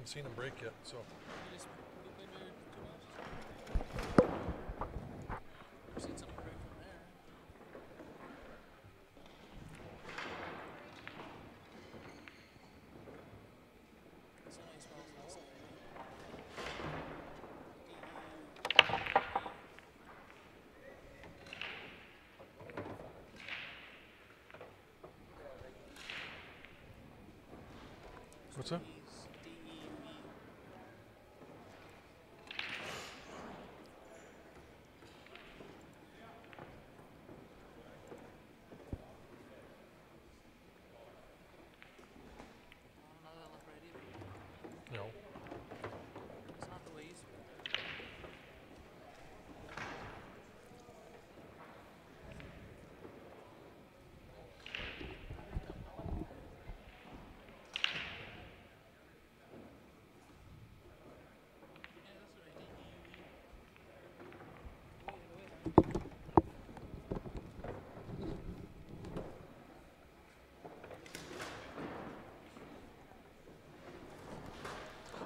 haven't seen him break yet, so. What's that? No. It's not the way he's.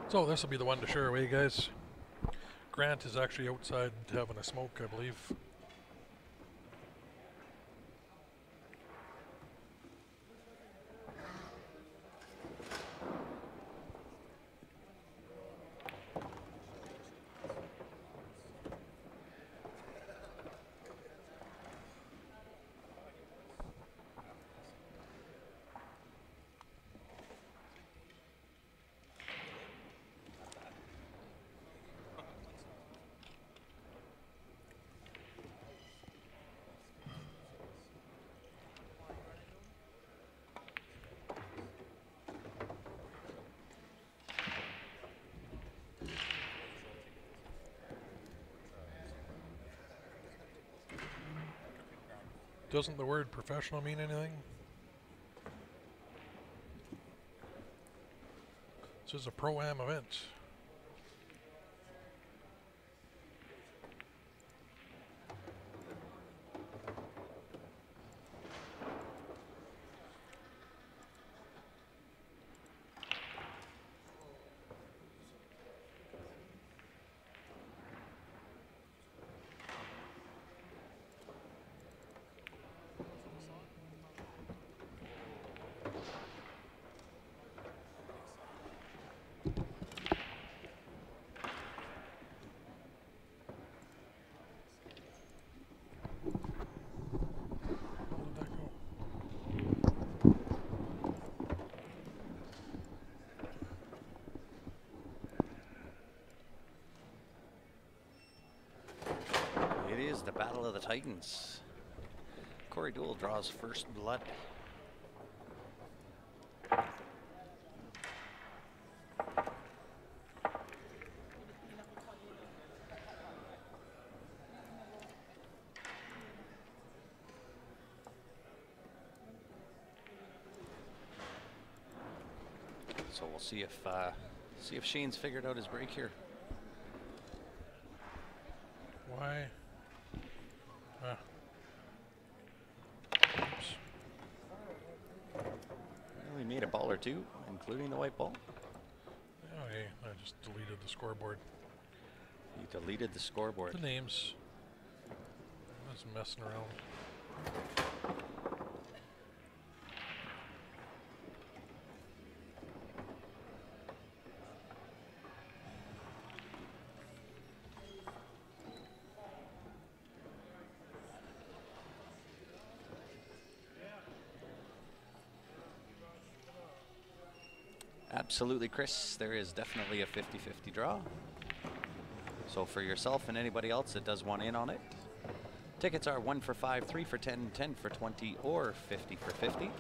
So this will be the one to share away, guys. Grant is actually outside having a smoke, I believe. Doesn't the word professional mean anything? This is a pro-am event. It is the Battle of the Titans. Corey Dool draws first blood. So we'll see if Shane's figured out his break here. Why? Oops. Well, we made a ball or two, including the white ball. Okay, I just deleted the scoreboard. You deleted the scoreboard. The names. I was messing around. Absolutely, Chris. There is definitely a 50-50 draw. So for yourself and anybody else that does want in on it, tickets are 1 for 5, 3 for 10, 10 for 20, or 50 for 50.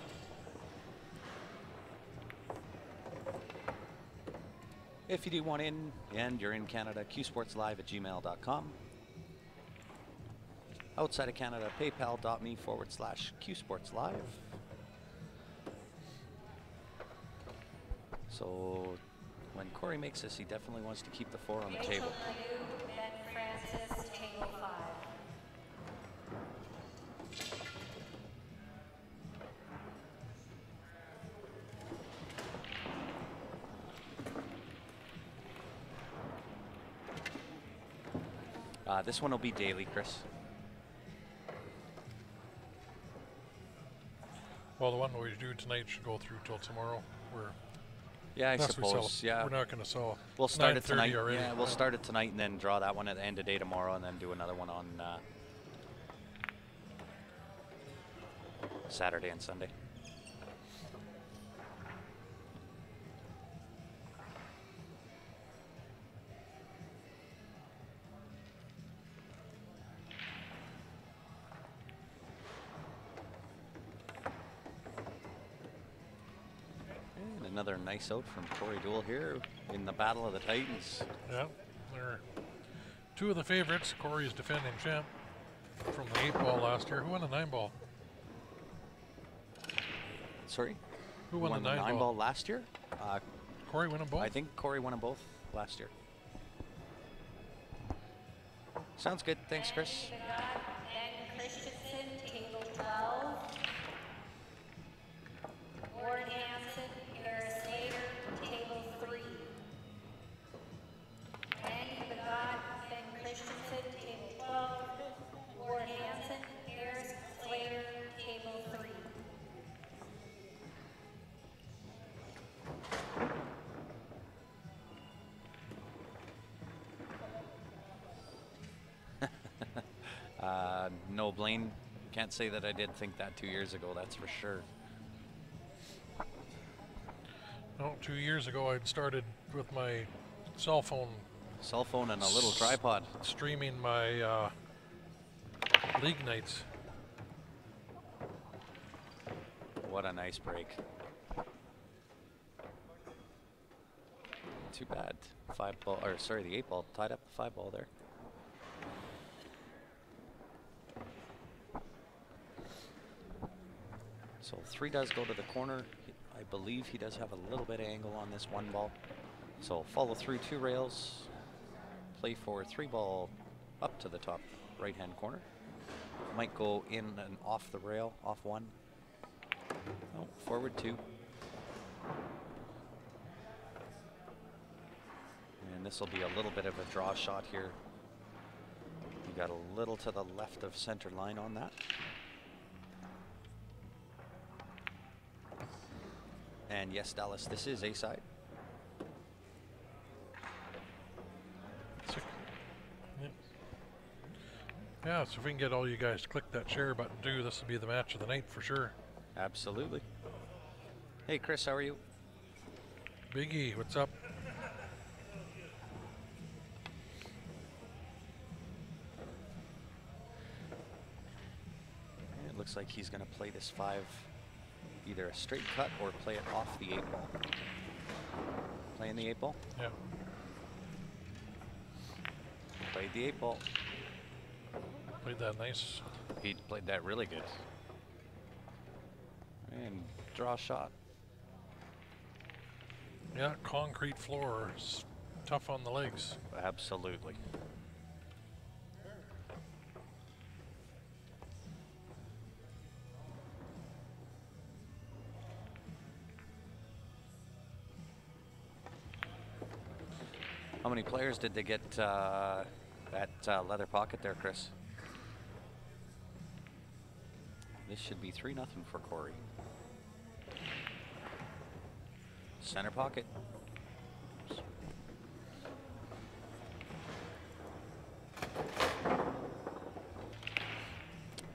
If you do want in and you're in Canada, qsportslive@gmail.com. Outside of Canada, paypal.me/qsportslive. So when Corey makes this, he definitely wants to keep the 4 on the table. Francis, table 5. This one will be daily, Chris. Well, the one we do tonight should go through till tomorrow. Yeah, I Unless we sell suppose. it. Yeah, We're not going to sell. we'll start it 9:30 tonight. already. Yeah, we'll start it tonight and then draw that one at the end of day tomorrow, and then do another one on Saturday and Sunday. And another nice out from Corey Dool here in the Battle of the Titans. Yeah, they're two of the favorites. Corey's defending champ from the 8-ball last year. Who won the 9-ball? Sorry? Who won the 9 9-ball? ball last year? Corey won them both? I think Corey won them both last year. Sounds good. Thanks, Chris. Ben Christensen, table 12. Ward Hansen, Harris Slater, table 3. Randy Begot, Ben Christensen, table 12. Ward Hansen, Harris Slater, table 3. No, Blaine, can't say that I did think that 2 years ago, that's for sure. No, 2 years ago I'd started with my cell phone Cell phone and a little tripod. streaming my league nights. What a nice break. Too bad. 5-ball, or sorry, the 8-ball tied up the 5-ball there. So 3 does go to the corner. I believe he does have a little bit of angle on this 1 ball. So follow through 2 rails. Play for 3-ball up to the top right-hand corner. Might go in and off the rail, off 1. Oh, forward 2. And this will be a little bit of a draw shot here. You got a little to the left of center line on that. And yes, Dallas, this is A side. Yeah, so if we can get all you guys to click that share button too, this will be the match of the night for sure. Absolutely. Hey, Chris, how are you? Biggie, what's up? It looks like he's going to play this 5, either a straight cut or play it off the 8-ball. Playing the 8-ball? Yeah. Played the 8-ball. Played that nice. He played that really good. And draw shot. Yeah, concrete floor is tough on the legs. Absolutely. How many players did they get that leather pocket there, Chris? This should be 3-0 for Corey. Center pocket.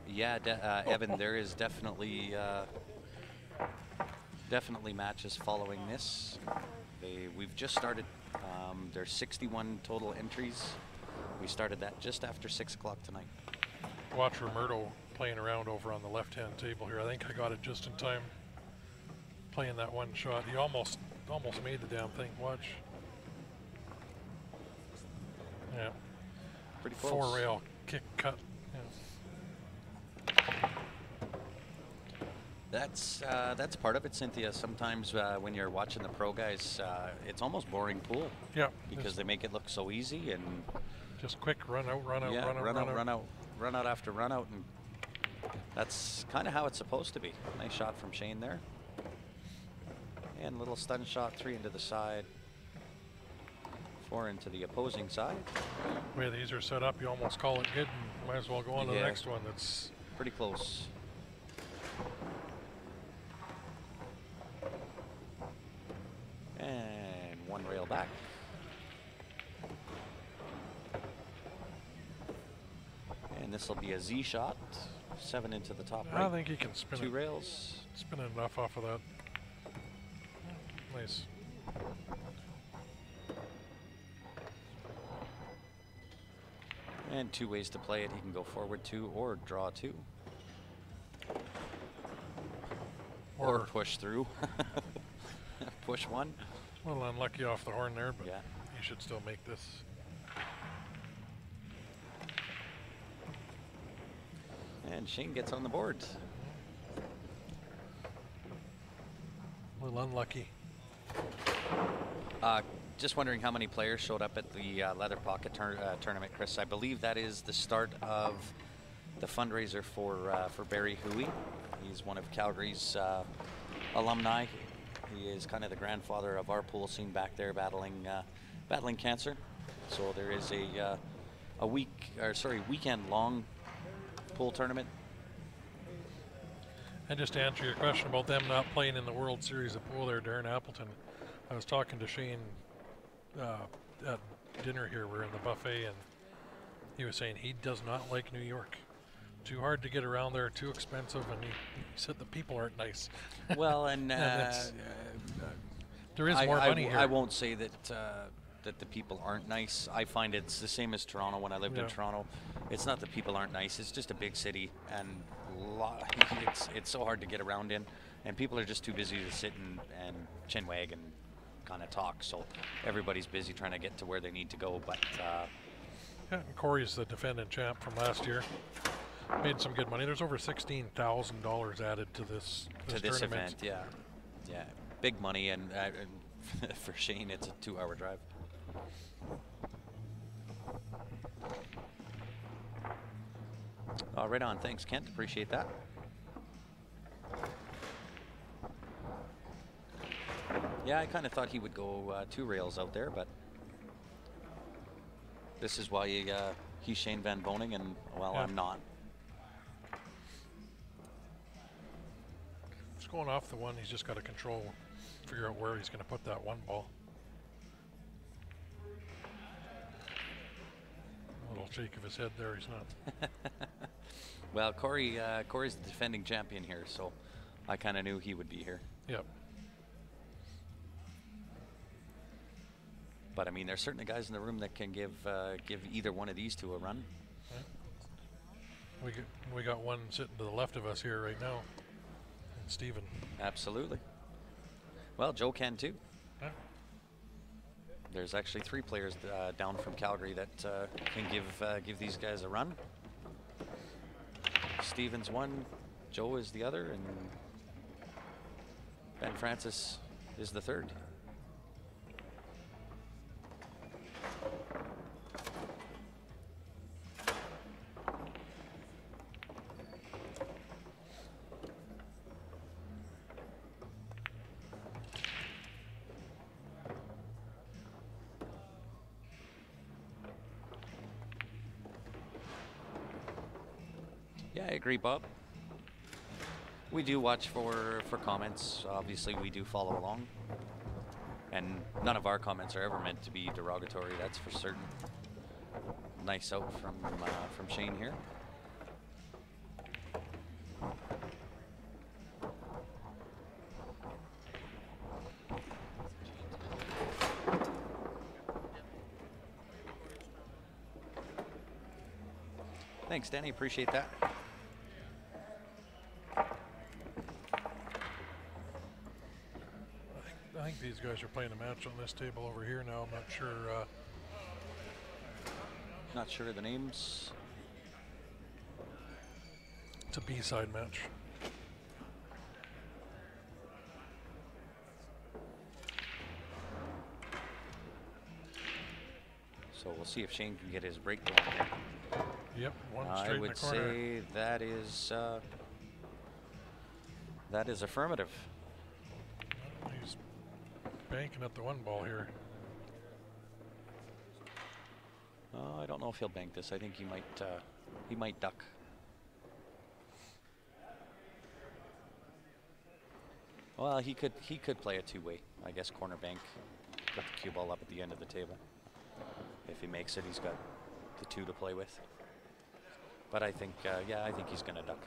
Yeah, Evan, there is definitely matches following this. We've just started. There's 61 total entries. We started that just after 6 o'clock tonight. Watch Roberto playing around over on the left-hand table here. I think I got it just in time. Playing that one shot. He almost made the damn thing. Watch. Yeah. Pretty close. 4-rail kick cut. Yeah. That's part of it, Cynthia. Sometimes when you're watching the pro guys, it's almost boring pool. Yeah. Because they make it look so easy and just quick run out, run out, yeah, run out. run out after run out, and that's kind of how it's supposed to be. Nice shot from Shane there. And little stun shot, 3 into the side. 4 into the opposing side. The way these are set up, you almost call it good and might as well go on to the Yeah. next one. That's Pretty close. And 1 rail back. And this will be a Z shot. 7 into the top I right. think he can spin 2 it. rails. Spin enough off of that. Nice. And 2 ways to play it. He can go forward 2 or draw 2. Or push through. Push 1. A little unlucky off the horn there, but Yeah. he should still make this. And Shane gets on the board. A little unlucky. Just wondering how many players showed up at the Leather Pocket tournament, Chris. I believe that is the start of the fundraiser for Barry Huey. He's one of Calgary's alumni. He is kind of the grandfather of our pool scene back there, battling cancer. So there is a weekend-long pool tournament. And just to answer your question about them not playing in the World Series of Pool there, Darren Appleton, I was talking to Shane at dinner here. We're in the buffet, and he was saying he does not like New York. Too hard to get around there, too expensive, and he said the people aren't nice. Well, and there is more money here. I won't say that that the people aren't nice. I find it's the same as Toronto. When I lived in Toronto, it's not that people aren't nice. It's just a big city, and it's so hard to get around in, and people are just too busy to sit and chinwag and kind of talk. So everybody's busy trying to get to where they need to go. But yeah, Corey's the defending champ from last year. Made some good money. There's over $16,000 added to this tournament. event. Yeah, big money, and for Shane, it's a 2-hour drive. Right on. Thanks, Kent. Appreciate that. Yeah, I kind of thought he would go 2 rails out there, but this is why he's Shane Van Boning, and well, Yeah. I'm not. Just going off the one, he's just got to figure out where he's going to put that one ball. A little shake of his head there, he's not. Well, Corey's the defending champion here, so I kind of knew he would be here. Yep. But I mean, there's certainly guys in the room that can give either one of these two a run. We got one sitting to the left of us here right now, Stephen. Absolutely. Well, Joe can too. Yeah. There's actually 3 players down from Calgary that can give these guys a run. Stephen's one, Joe is the other, and Ben Francis is the third. Yeah, I agree, Bob. We do watch for comments. Obviously, we do follow along. And none of our comments are ever meant to be derogatory, that's for certain. Nice out from Shane here. Thanks, Danny. Appreciate that. I think these guys are playing a match on this table over here now. I'm not sure. Not sure of the names. It's a B-side match. So we'll see if Shane can get his break going here. Yep, one straight I in the would corner. say that is affirmative. He's banking at the one ball here. I don't know if he'll bank this. I think he might duck. Well, he could play a two-way. I guess corner bank, put the cue ball up at the end of the table. If he makes it, he's got the 2 to play with. But I think, yeah, I think he's going to duck.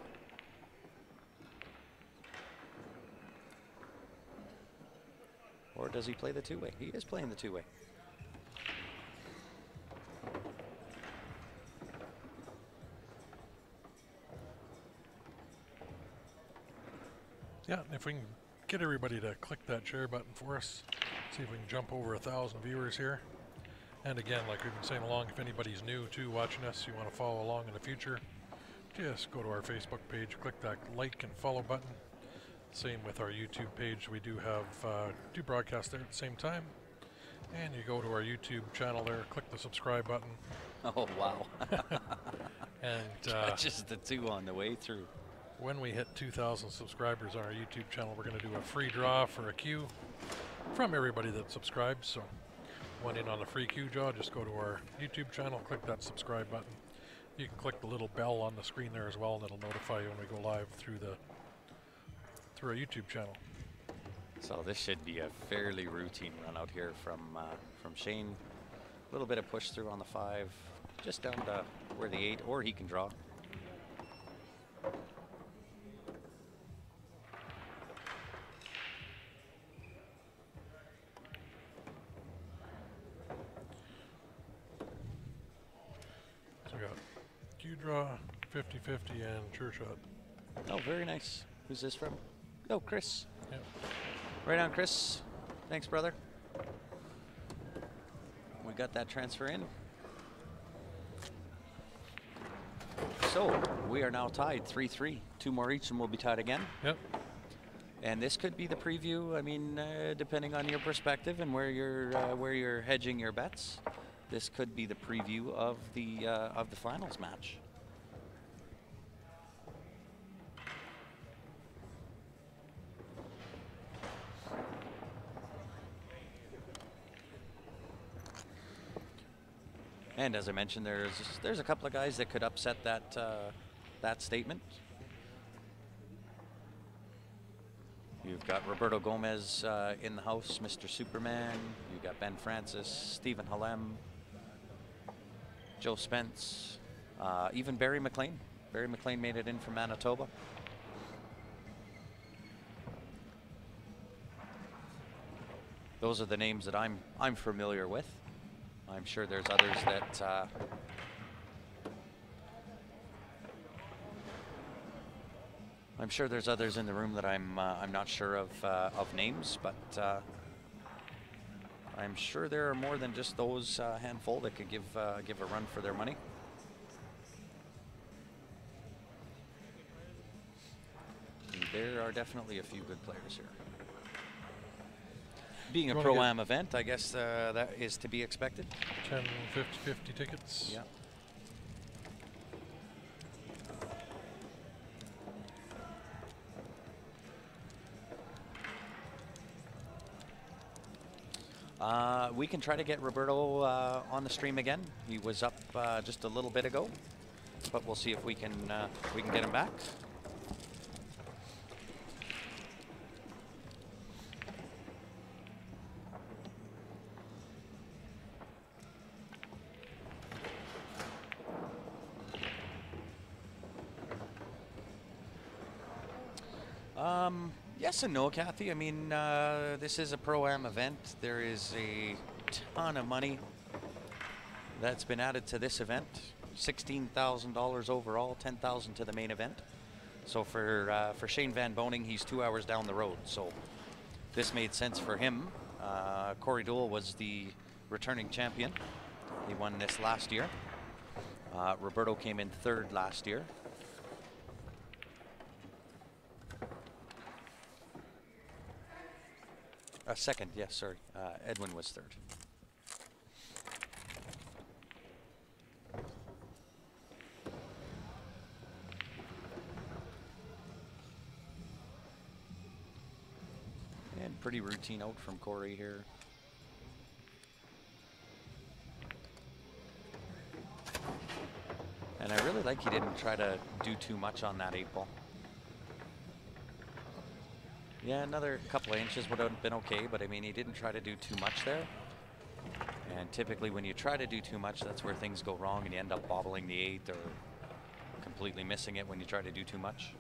Or does he play the two-way? He is playing the two-way. Yeah, if we can get everybody to click that share button for us, see if we can jump over 1,000 viewers here. And again, like we've been saying along, if anybody's new to watching us, you want to follow along in the future, just go to our Facebook page, click that like and follow button. Same with our YouTube page. We do have two broadcasts there at the same time. And you go to our YouTube channel there, click the subscribe button. Oh, wow. And just the 2 on the way through. when we hit 2,000 subscribers on our YouTube channel, we're going to do a free draw for a queue from everybody that subscribes. So, want in on a free queue draw, just go to our YouTube channel, click that subscribe button. You can click the little bell on the screen there as well, and it'll notify you when we go live through our YouTube channel. So this should be a fairly routine run out here from Shane. A little bit of push through on the 5, just down to where the 8, or he can draw. So we got Q draw, 50-50, and sure shot. Oh, very nice. Who's this from? Oh, Chris. Yep. Right on, Chris. Thanks, brother. We got that transfer in. So we are now tied 3-3. 2 more each and we'll be tied again. Yep. And this could be the preview. I mean, depending on your perspective and where you're hedging your bets, this could be the preview of the finals match. And as I mentioned, there's a couple of guys that could upset that statement. You've got Roberto Gomez in the house, Mr. Superman. You've got Ben Francis, Stephen Halem, Joe Spence, even Barry McLean. Barry McLean made it in from Manitoba. Those are the names that I'm familiar with. I'm sure there's others that I'm sure there's others in the room that I'm not sure of names, but I'm sure there are more than just those handful that could give a run for their money. And there are definitely a few good players here. Being a Pro-Am event, I guess that is to be expected. 10 50-50 tickets. Yeah. We can try to get Roberto on the stream again. He was up just a little bit ago, but we'll see if we can get him back. Yes and no, Kathy. I mean, this is a Pro-Am event. There is a ton of money that's been added to this event. $16,000 overall, $10,000 to the main event. So for Shane Van Boning, he's 2 hours down the road. So this made sense for him. Corey Dole was the returning champion. He won this last year. Roberto came in 3rd last year. Second, yes, sorry. Edwin was 3rd. And pretty routine out from Corey here. And I really like he didn't try to do too much on that 8 ball. Yeah, another couple of inches would have been okay, but I mean, he didn't try to do too much there. And typically when you try to do too much, that's where things go wrong and you end up bobbling the 8 or completely missing it when you try to do too much.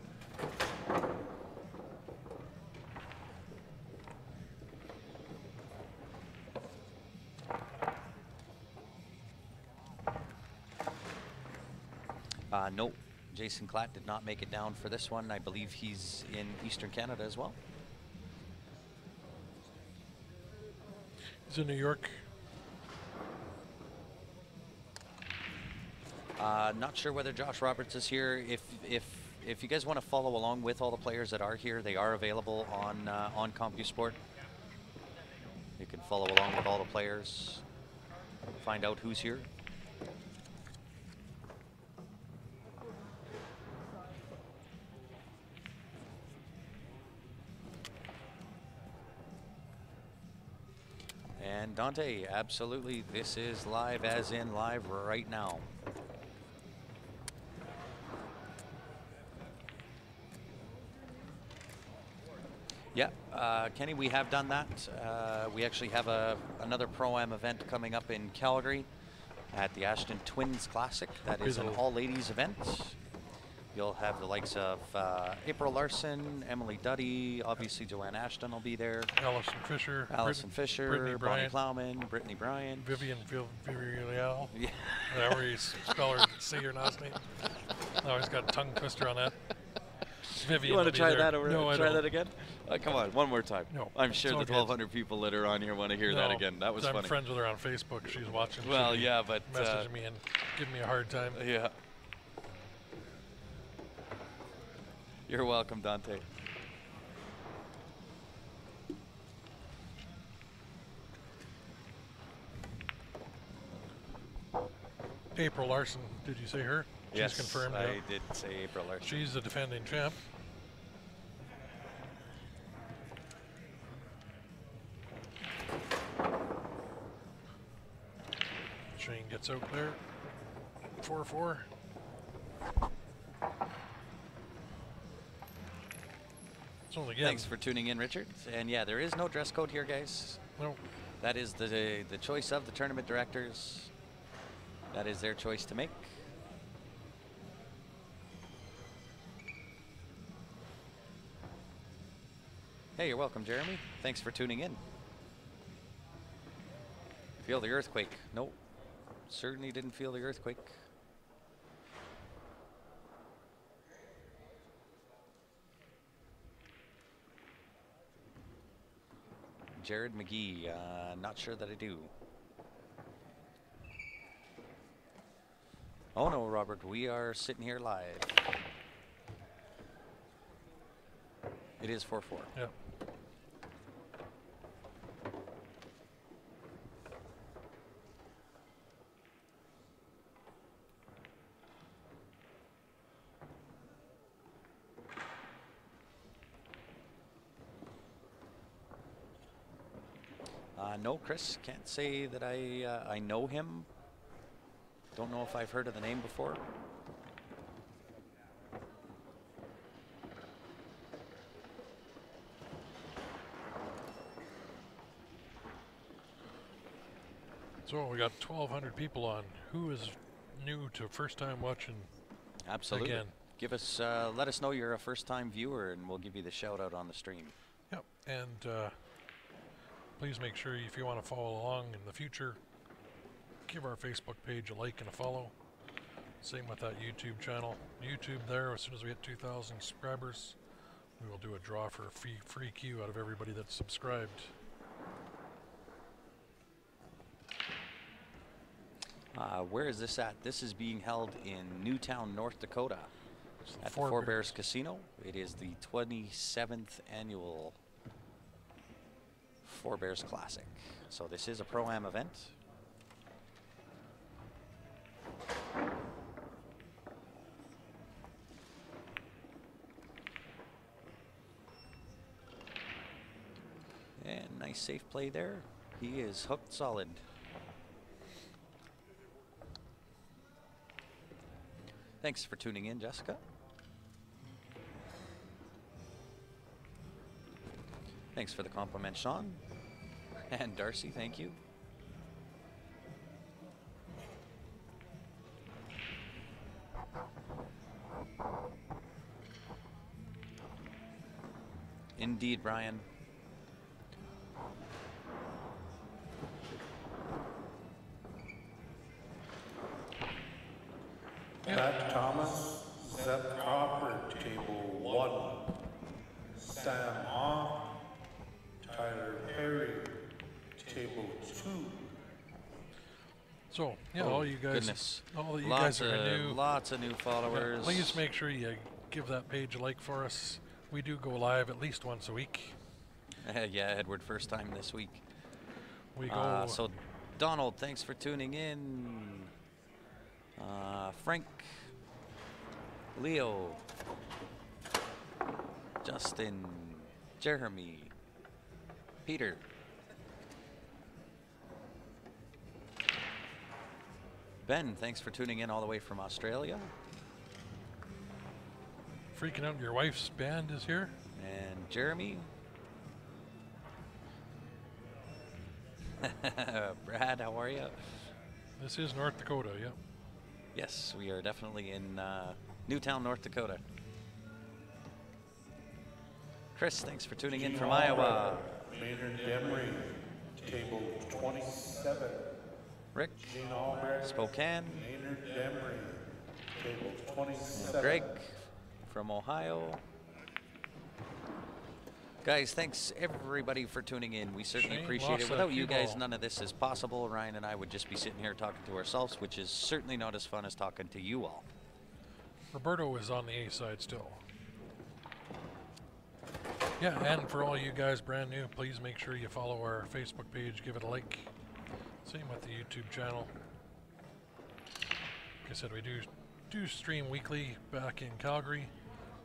No, Jason Klatt did not make it down for this one. I believe he's in Eastern Canada as well. He's in New York. Not sure whether Josh Roberts is here. If you guys want to follow along with all the players that are here, they are available on CompuSport. You can follow along with all the players, find out who's here. And Dante, absolutely, this is live as in live right now. Yeah, Kenny, we have done that. We actually have another Pro-Am event coming up in Calgary at the Ashton Twins Classic. That is an all-ladies event. You'll have the likes of April Larson, Emily Duddy, obviously Joanne Ashton will be there. Allison Fisher. Bonnie Plowman, Brittany Bryant. Vivian Villarreal. Yeah. However you spell her, say your last name. I always got a tongue twister on that. Vivian, you want to try that over? No, try that again? Come on, one more time. No. I'm sure the 1,200 people that are on here want to hear that again. That was funny. I'm friends with her on Facebook. She's watching. Well, yeah, but messaging me and giving me a hard time. Yeah. You're welcome, Dante. April Larson, did you say her? Yes, she's confirmed. I did say April Larson. She's the defending champ. Shane gets out there. 4-4. Thanks for tuning in, Richard. And yeah, there is no dress code here, guys. No. That is the choice of the tournament directors. That is their choice to make. Hey, you're welcome, Jeremy. Thanks for tuning in. Feel the earthquake? Nope. Certainly didn't feel the earthquake. Jared McGee, not sure that I do. Oh no, Robert, we are sitting here live. It is 4-4. Yeah. No, Chris, can't say that I know him. Don't know if I've heard of the name before. So we got 1,200 people on. Who is new to first time watching? Absolutely. Again. Give us, let us know you're a first time viewer and we'll give you the shout out on the stream. Yep, and please make sure if you want to follow along in the future, give our Facebook page a like and a follow. Same with that YouTube channel. YouTube there, as soon as we hit 2,000 subscribers, we will do a draw for a free queue out of everybody that's subscribed. Where is this at? This is being held in Newtown, North Dakota at the Four Bears Casino. It is the 27th annual Four Bears Classic. So this is a Pro-Am event. And nice safe play there. He is hooked solid. Thanks for tuning in, Jessica. Thanks for the compliment, Sean. And Darcy, thank you. Indeed, Brian. Pat Thomas, Zep Copper, table 1. Sam Hoff, Tyler Perry, table 2. So, yeah, all you guys, Goodness. all that you guys are new. Lots of new followers. Yeah, please make sure you give that page a like for us. We do go live at least once a week. Yeah, Edward, first time this week. We go. So, Donald, thanks for tuning in. Frank, Leo, Justin, Jeremy, Peter. Ben, thanks for tuning in all the way from Australia. Freaking out, your wife's band is here. And Jeremy. Brad, how are you? This is North Dakota, yeah. Yes, we are definitely in Newtown, North Dakota. Chris, thanks for tuning in from Iowa. Maynard Demery, table 27. Rick, Gene Albrecht, Spokane. Maynard Demery, table 27. Greg from Ohio. Guys, thanks everybody for tuning in. We certainly Shane appreciate lost it. that Without cue you guys, ball. none of this is possible. Ryan and I would just be sitting here talking to ourselves, which is certainly not as fun as talking to you all. Roberto is on the A side still. Yeah, and for all you guys brand new, please make sure you follow our Facebook page, give it a like. Same with the YouTube channel. Like I said, we do stream weekly back in Calgary.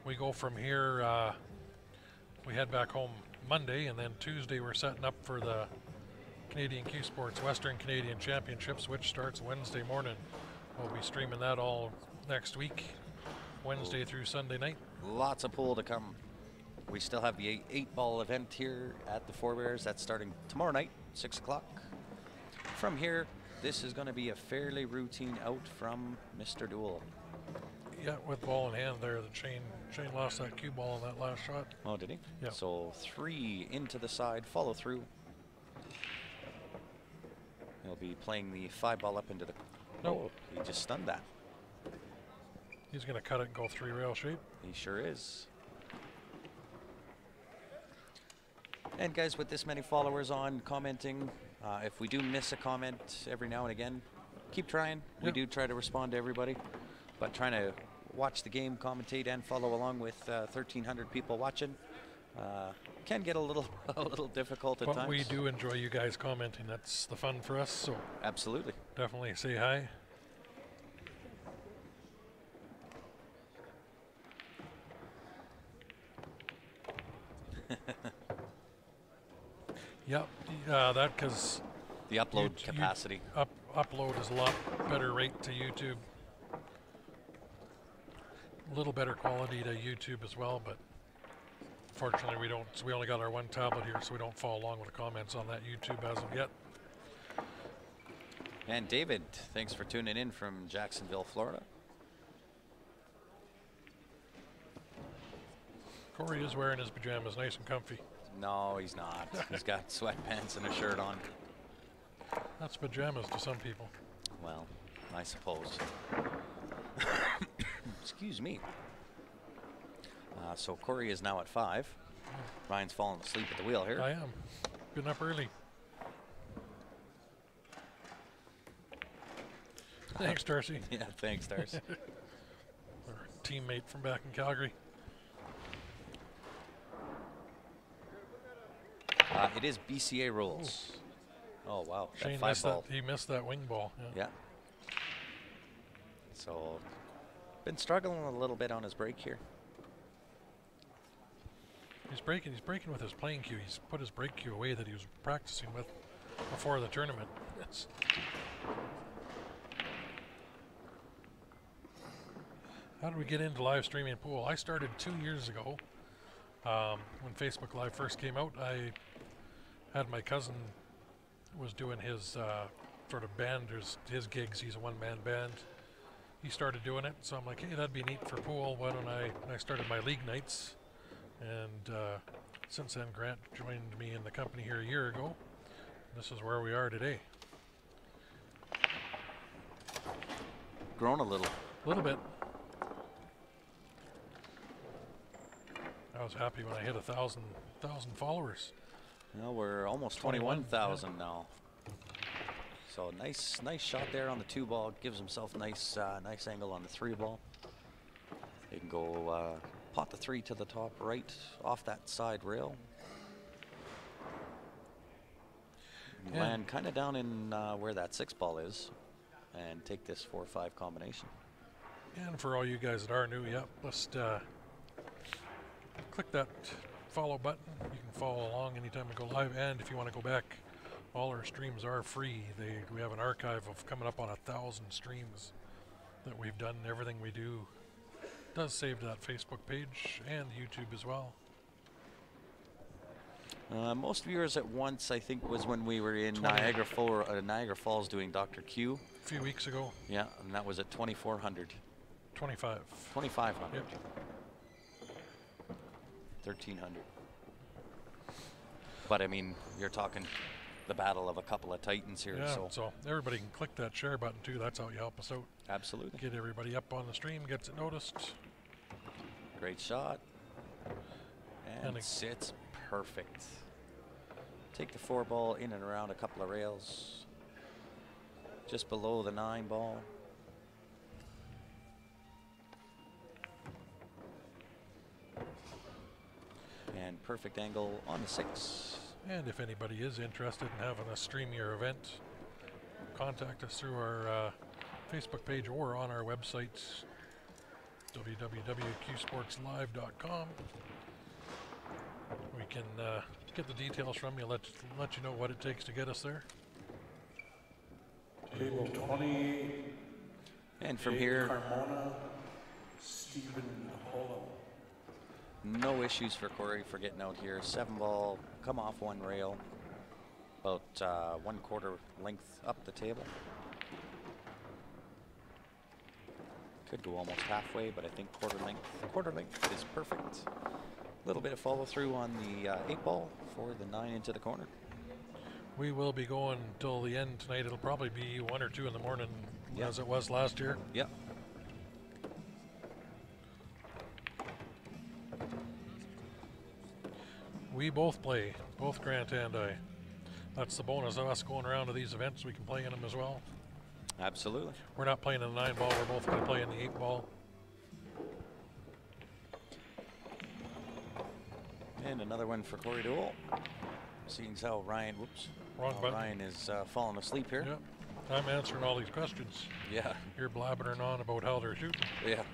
We go from here, we head back home Monday, and then Tuesday we're setting up for the Canadian Q Sports Western Canadian Championships, which starts Wednesday morning. We'll be streaming that all next week, Wednesday through Sunday night. Lots of pool to come. We still have the eight-ball event here at the Four Bears. That's starting tomorrow night, 6 o'clock. From here, this is going to be a fairly routine out from Mr. Duel. Yeah, with ball in hand there, Shane lost that cue ball in that last shot. Oh, did he? Yeah. So 3 into the side, follow through. He'll be playing the 5-ball up into the... No. Oh, he just stunned that. He's going to cut it and go 3-rail shape. He sure is. And guys, with this many followers on commenting, if we do miss a comment every now and again, keep trying. We Yep. do try to respond to everybody, but trying to watch the game, commentate, and follow along with 1,300 people watching can get a little difficult at But times. we do enjoy you guys commenting. That's the fun for us, so Absolutely. definitely say hi. Yep, that because The upload capacity. upload is a lot better rate to YouTube. A little better quality to YouTube as well, but fortunately we don't. So we only got our one tablet here, so we don't follow along with the comments on that YouTube as of yet. And David, thanks for tuning in from Jacksonville, Florida. Corey is wearing his pajamas, nice and comfy. No, he's not. He's got sweatpants and a shirt on. That's pajamas to some people. Well, I suppose. Excuse me. So Corey is now at 5. Ryan's falling asleep at the wheel here. I am. Been up early. Thanks, Darcy. Yeah, thanks, Darcy. Our teammate from back in Calgary. It is BCA rules. Oh, wow. That Shane 5 missed ball. that. He missed that wing ball. Yeah. So, been struggling a little bit on his break here. He's breaking with his playing cue. He's put his break cue away that he was practicing with before the tournament. Yes. How did we get into live streaming pool? I started 2 years ago. When Facebook Live first came out, I had my cousin was doing his sort of band, his gigs. He's a one-man band. He started doing it, so I'm like, hey, that'd be neat for pool. Why don't I started my league nights, and since then Grant joined me in the company here a year ago. This is where we are today. Grown a little. A little bit. I was happy when I hit 1,000 followers. Well, we're almost 21,000 now. So nice shot there on the 2 ball. Gives himself nice angle on the 3 ball. He can go pot the 3 to the top right off that side rail. Yeah. Land kind of down in where that 6 ball is, and take this 4-5 combination. And for all you guys that are new, just click that follow button. You can follow along anytime we go live, and if you want to go back, all our streams are free. We have an archive of coming up on 1,000 streams that we've done. Everything we do does save to that Facebook page and YouTube as well. Most viewers at once, I think, was when we were in Niagara Falls doing Dr. Q. A few weeks ago. Yeah, and that was at 2,400. 25. 2,500. Yep. 1,300. But I mean, you're talking the battle of a couple of titans here. Yeah, so so everybody can click that share button too. That's how you help us out. absolutely. Get everybody up on the stream, gets it noticed. Great shot. And And sits perfect. Take the 4 ball in and around a couple of rails. Just below the 9 ball. And perfect angle on the 6. And if anybody is interested in having a streamier event, contact us through our Facebook page or on our website, www.qsportslive.com. We can get the details from you, let you know what it takes to get us there. Table 28. And from Jake here, Carmona, Stephen Hollow. no issues for Corey for getting out here. 7 ball, come off 1 rail, about 1/4 length up the table. Could go almost halfway, but I think quarter length is perfect. A little bit of follow through on the 8 ball for the 9 into the corner. We will be going till the end tonight. It'll probably be 1 or 2 in the morning, Yeah. as it was last year. Yep. We both play, both Grant and I. That's the bonus of us going around to these events. We can play in them as well. Absolutely. We're not playing in the 9 ball. We're both going to play in the 8 ball. And another one for Corey Dole. Seeing as how Ryan, Wrong button. Ryan is falling asleep here. Yep. I'm answering all these questions. Yeah. You're blabbering on about how they're shooting. Yeah.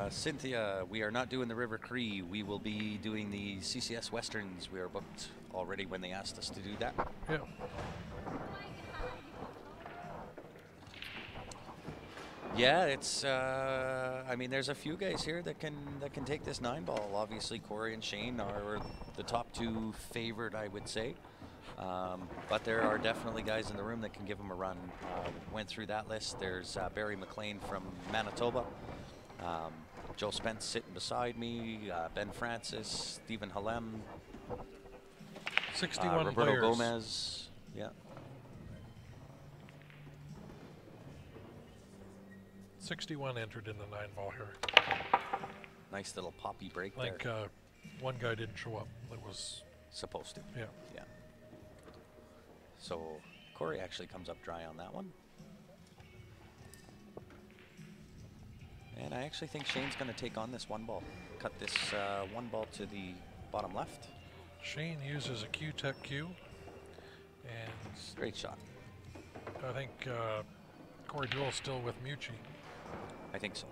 Cynthia, we are not doing the River Cree. We will be doing the CCS Westerns. We are booked already when they asked us to do that. Yeah. Yeah, it's. I mean, there's a few guys here that can take this 9 ball. Obviously, Corey and Shane are the top 2 favored, I would say. But there are definitely guys in the room that can give them a run. Went through that list. There's Barry McLean from Manitoba. Joe Spence sitting beside me. Ben Francis, Stephen Halem, 61 Roberto players. Gomez. Yeah. 61 entered in the 9 ball here. Nice little poppy break I think there. one guy didn't show up. That was, Supposed to. yeah. Yeah. So Corey actually comes up dry on that one. And I actually think Shane's going to take on this 1 ball. Cut this 1 ball to the bottom left. Shane uses a Q-Tech Q. And Great shot. I think Corey Jewell's still with Mucci. I think so.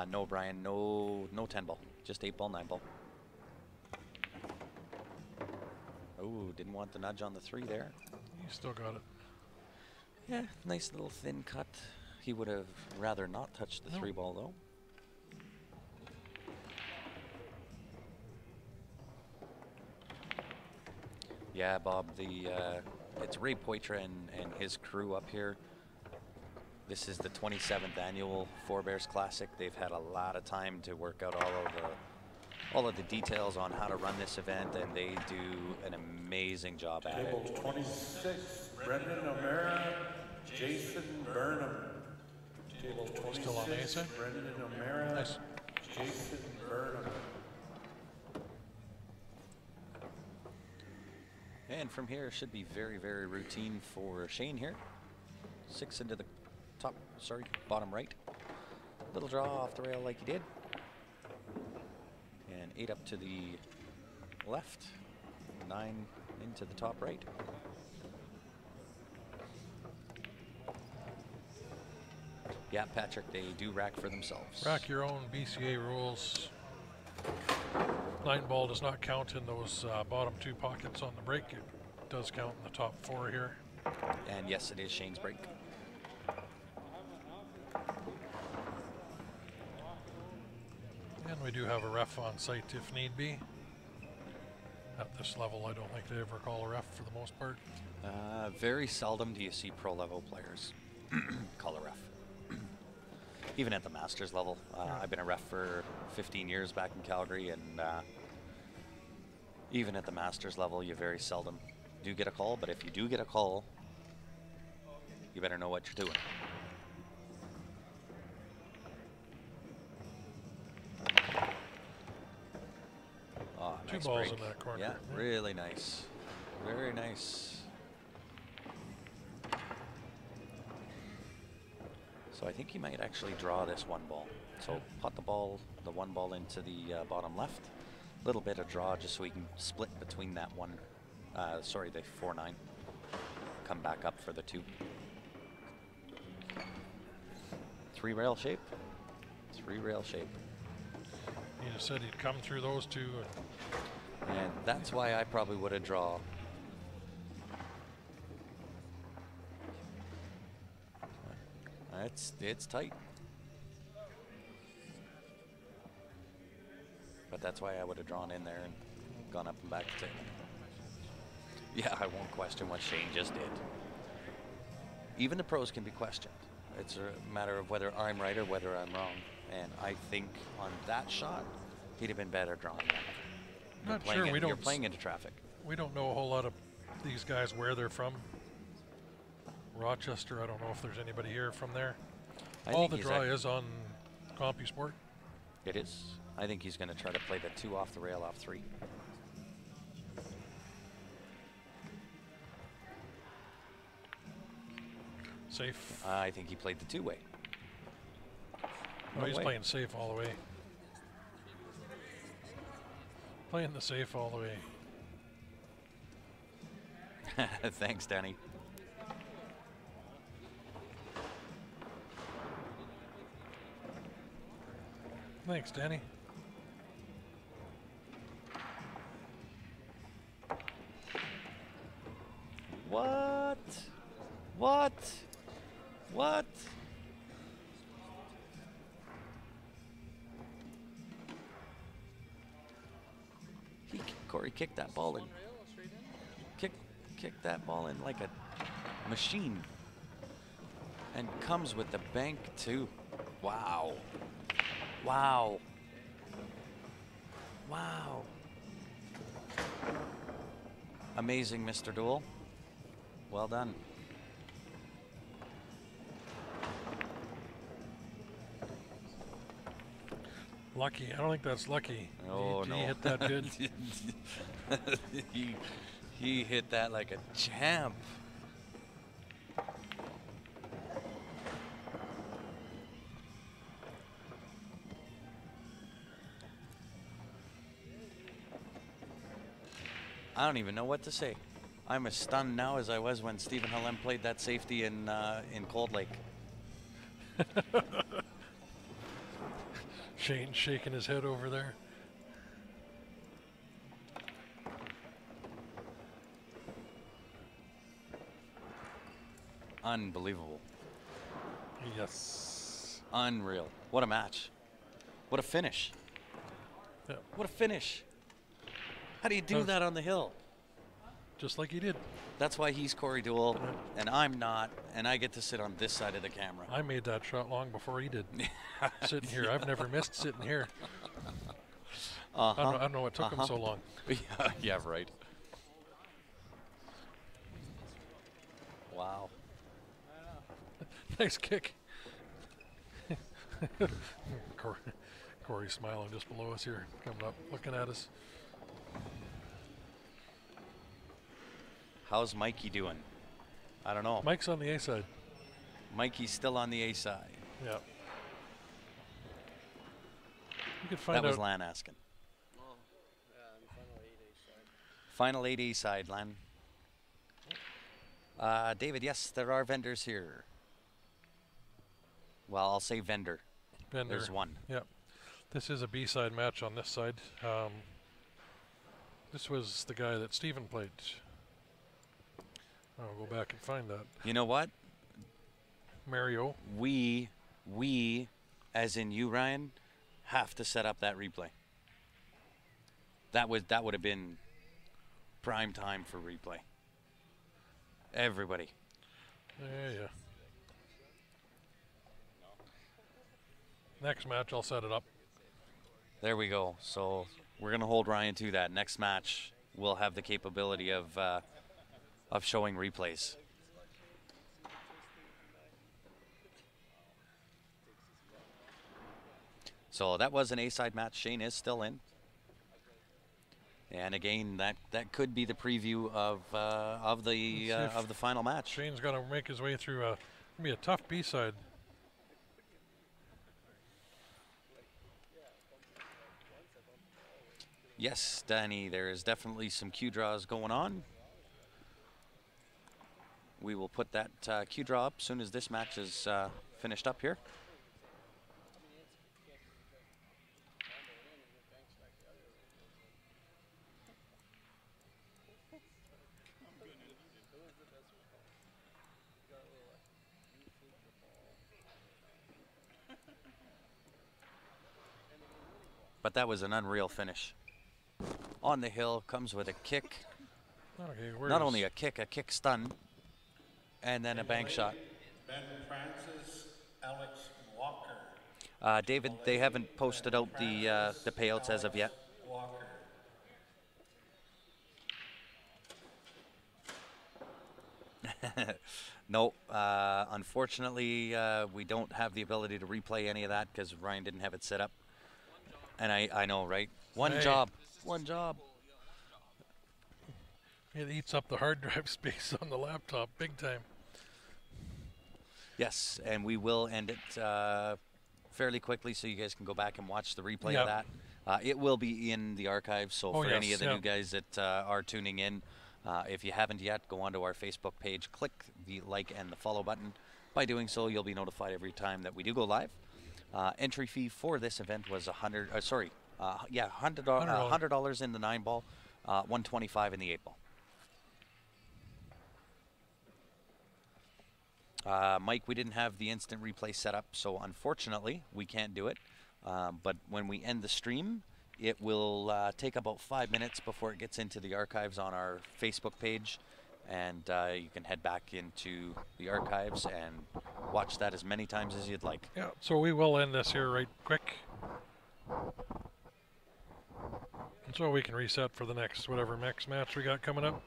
No, Brian, no 10 ball. Just 8 ball, 9 ball. Oh, didn't want the nudge on the 3 there. He still got it. Yeah, nice little thin cut. He would have rather not touched the No. 3-ball though. Yeah, Bob, it's Ray Poitras and his crew up here. This is the 27th annual Forebears Classic. They've had a lot of time to work out all of the details on how to run this event, and they do an amazing job at Table it. 26, Brendan O'Mara, Jason Burnham. Table Still on 26, Asa? Brendan O'Mara, Nice. Jason Burnham. And from here, it should be very, very routine for Shane here. 6 into the bottom right. Little draw off the rail like he did. And 8 up to the left. 9 into the top right. Yeah, Patrick, they do rack for themselves. Rack your own BCA rules. 9-ball does not count in those bottom 2 pockets on the break. It does count in the top 4 here. And yes, it is Shane's break. And we do have a ref on site if need be. At this level, I don't think they ever call a ref for the most part. Very seldom do you see pro level players call a ref. Even at the Masters level. I've been a ref for 15 years back in Calgary, and even at the Masters level, you very seldom do get a call. But if you do get a call, you better know what you're doing. Oh, 2 nice balls break. in that corner. Yeah, really nice. Very nice. So I think he might actually draw this 1 ball. So pot the 1 ball into the bottom left. Little bit of draw just so he can split between that one. The 4-9. Come back up for the 2. 3 rail shape. 3 rail shape. He just said he'd come through those 2. And that's why I probably would have draw. It's tight. But that's why I would have drawn in there and gone up and back the table. Yeah, I won't question what Shane just did. Even the pros can be questioned. It's a matter of whether I'm right or whether I'm wrong. And I think on that shot, he'd have been better drawing that. Not sure. You're playing into traffic. We don't know a whole lot of these guys where they're from. Rochester, I don't know if there's anybody here from there. All the draw is on CompuSport. It is. I think he's going to try to play the 2 off the rail off 3. Safe. I think he played the 2-way. No, No he's way. playing safe all the way. Playing the safe all the way. Thanks, Danny. Thanks, Danny. What? What? What? Corey kicked that ball in. Kicked that ball in like a machine. And comes with the bank too. Wow. Wow. Wow. Amazing, Mr. Duel. Well done. Lucky. I don't think that's lucky. Oh, he no. hit that good. he hit that like a champ. I don't even know what to say. I'm as stunned now as I was when Stephen Halem played that safety in Cold Lake. Shane's shaking his head over there. Unbelievable. Yes. Unreal. What a match. What a finish. Yeah. What a finish. How do you do That was- that on the hill? Just like he did. That's why he's Corey Duell, and I'm not, and I get to sit on this side of the camera. I made that shot long before he did. Sitting here. I've never missed sitting here. I don't know what took him so long. Yeah, right. Wow. Nice kick. Corey's smiling just below us here, coming up, looking at us. How's Mikey doing? I don't know. Mike's on the A side. Mikey's still on the A side. Yeah. You could find That was out. Lan asking. Oh, yeah, I'm final 8A side. Final 8A side, Lan. David, yes, there are vendors here. Well, I'll say vendor. Bender. There's one. Yep. This is a B-side match on this side. This was the guy that Steven played. I'll go back and find that. You know what? Mario. We, as in you, Ryan, have to set up that replay. That would have been prime time for replay. Everybody. Yeah. Next match, I'll set it up. There we go. So we're gonna hold Ryan to that. Next match, we'll have the capability of showing replays. So that was an A-side match. Shane is still in. And again, that could be the preview of the final match. Shane's got to make his way through. Gonna be a tough B-side. Yes, Danny, there is definitely some cue draws going on. We will put that cue draw up as soon as this match is finished up here. But that was an unreal finish. On the hill, comes with a kick. Okay, Not only a kick stun, and then a bank shot. Ben Francis, Alex Walker. David, they haven't posted out the payouts as of yet. Walker. No, unfortunately, we don't have the ability to replay any of that because Ryan didn't have it set up. And I know, right? One Hey. job. It eats up the hard drive space on the laptop big time. Yes, and we will end it fairly quickly so you guys can go back and watch the replay Yep. of that. It will be in the archive, so Oh, for any yes, of the yeah. new guys that are tuning in, if you haven't yet, go onto our Facebook page, click the like and the follow button. By doing so, you'll be notified every time that we do go live. Entry fee for this event was $100 in the 9-ball, $125 in the 8-ball. Mike, we didn't have the instant replay set up, so unfortunately we can't do it. But when we end the stream, it will take about 5 minutes before it gets into the archives on our Facebook page. And you can head back into the archives and watch that as many times as you'd like. Yeah, so we will end this here right quick. And so we can reset for the next match we got coming up.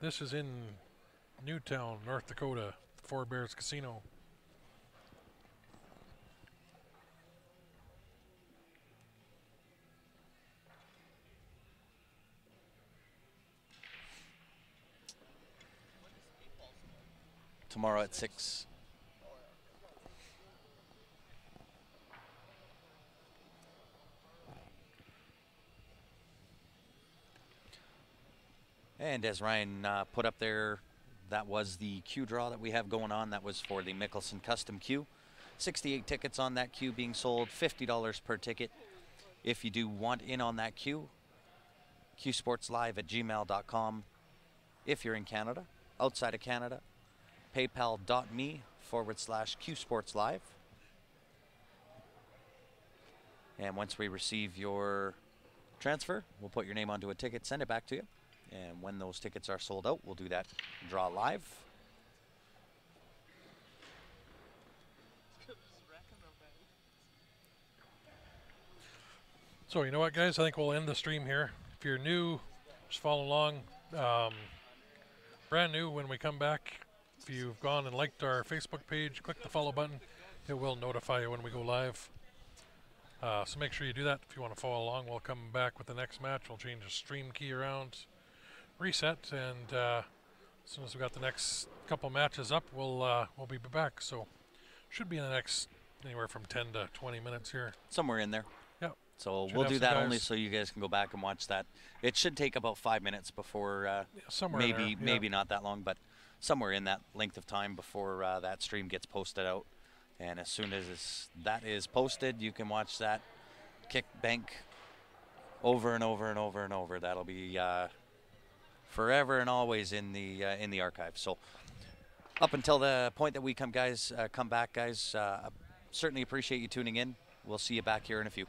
This is in Newtown, North Dakota, Four Bears Casino. Tomorrow at 6. And as Ryan put up there, that was the queue draw that we have going on. That was for the Mickelson Custom Queue. 68 tickets on that queue being sold, $50 per ticket. If you do want in on that queue, qsportslive@gmail.com if you're in Canada. Outside of Canada, paypal.me/qsportslive. And once we receive your transfer, we'll put your name onto a ticket, send it back to you. And when those tickets are sold out, we'll do that draw live. So you know what, guys? I think we'll end the stream here. If you're new, just follow along. Brand new, when we come back, if you've gone and liked our Facebook page, click the follow button. It will notify you when we go live. So make sure you do that if you want to follow along. We'll come back with the next match. We'll change the stream key around, reset, and as soon as we got the next couple matches up, we'll be back. So should be in the next anywhere from 10 to 20 minutes here. Somewhere in there. Yeah. So Should we'll have do some that guys. only so you guys can go back and watch that. It should take about 5 minutes before, somewhere in maybe there, maybe not that long, but somewhere in that length of time before that stream gets posted out. And as soon as that is posted, you can watch that kick bank over and over and over and over. That'll be forever and always in the archive. So up until the point that we come back, guys, certainly appreciate you tuning in. We'll see you back here in a few.